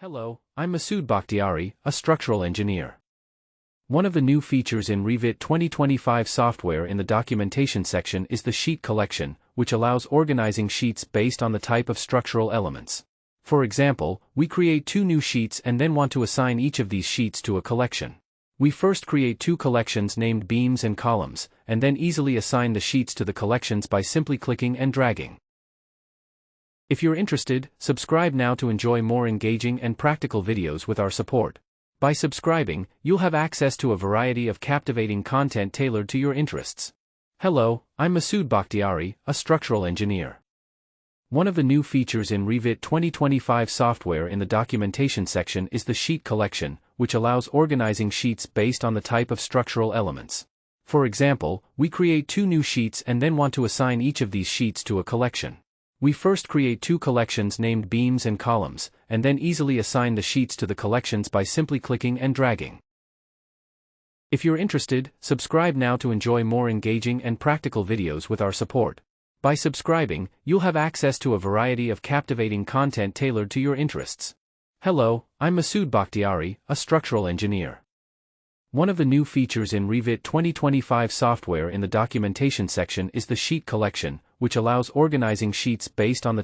Hello, I'm Masood Bakhtiari, a structural engineer. One of the new features in Revit 2025 software in the documentation section is the sheet collection, which allows organizing sheets based on the type of structural elements. For example, we create two new sheets and then want to assign each of these sheets to a collection. We first create two collections named beams and columns, and then easily assign the sheets to the collections by simply clicking and dragging. If you're interested, subscribe now to enjoy more engaging and practical videos with our support. By subscribing, you'll have access to a variety of captivating content tailored to your interests. Hello, I'm Masood Bakhtiari, a structural engineer. One of the new features in Revit 2025 software in the documentation section is the sheet collection, which allows organizing sheets based on the type of structural elements. For example, we create two new sheets and then want to assign each of these sheets to a collection. We first create two collections named beams and columns, and then easily assign the sheets to the collections by simply clicking and dragging. If you're interested, subscribe now to enjoy more engaging and practical videos with our support. By subscribing, you'll have access to a variety of captivating content tailored to your interests. Hello, I'm Masood Bakhtiari, a structural engineer. One of the new features in Revit 2025 software in the documentation section is the sheet collection, which allows organizing sheets based on the